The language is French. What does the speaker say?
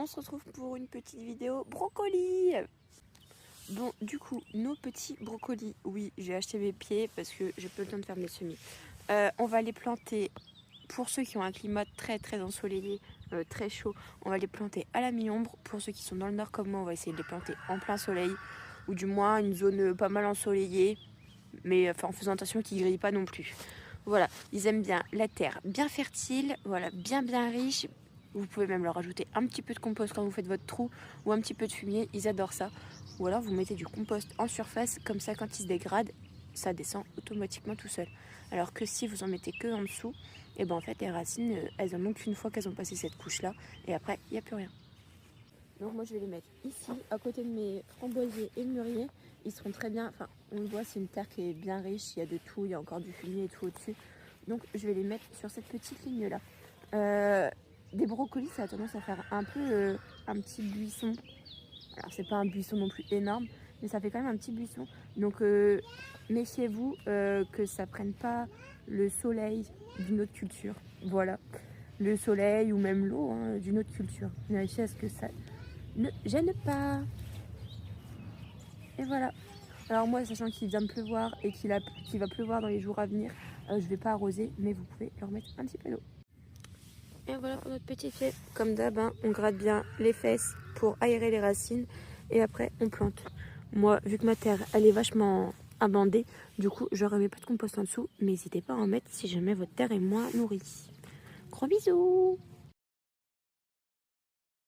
on se retrouve pour une petite vidéo brocoli. Bon, du coup, nos petits brocolis, oui, j'ai acheté mes pieds parce que j'ai pas le temps de faire mes semis. On va les planter, pour ceux qui ont un climat très très ensoleillé, très chaud, on va les planter à la mi-ombre. Pour ceux qui sont dans le nord comme moi, on va essayer de les planter en plein soleil, ou du moins une zone pas mal ensoleillée, mais en faisant attention qu'ils ne grillent pas non plus. Voilà, ils aiment bien la terre bien fertile, voilà, bien riche. Vous pouvez même leur rajouter un petit peu de compost quand vous faites votre trou, ou un petit peu de fumier, ils adorent ça. Ou alors vous mettez du compost en surface, comme ça quand il se dégrade, ça descend automatiquement tout seul. Alors que si vous en mettez que en dessous, et ben en fait les racines, elles en manquent une fois qu'elles ont passé cette couche-là, et après il n'y a plus rien. Donc moi je vais les mettre ici, à côté de mes framboisiers et mûriers. Ils seront très bien, enfin on le voit, c'est une terre qui est bien riche, il y a de tout, il y a encore du fumier et tout au-dessus. Donc je vais les mettre sur cette petite ligne là. Des brocolis, ça a tendance à faire un peu un petit buisson. Alors c'est pas un buisson non plus énorme, mais ça fait quand même un petit buisson. Donc méfiez-vous que ça prenne pas le soleil d'une autre culture. Voilà, le soleil ou même l'eau d'une autre culture. Vérifiez à ce que ça ne gêne pas. Et voilà. Alors moi, sachant qu'il vient de pleuvoir et qu'il va pleuvoir dans les jours à venir, je vais pas arroser, mais vous pouvez leur mettre un petit peu d'eau. Et voilà pour notre petit pied. Comme d'hab, on gratte bien les fesses pour aérer les racines et après on plante. Moi, vu que ma terre, elle est vachement abandée, du coup, je remets pas de compost en dessous, mais n'hésitez pas à en mettre si jamais votre terre est moins nourrie. Gros bisous!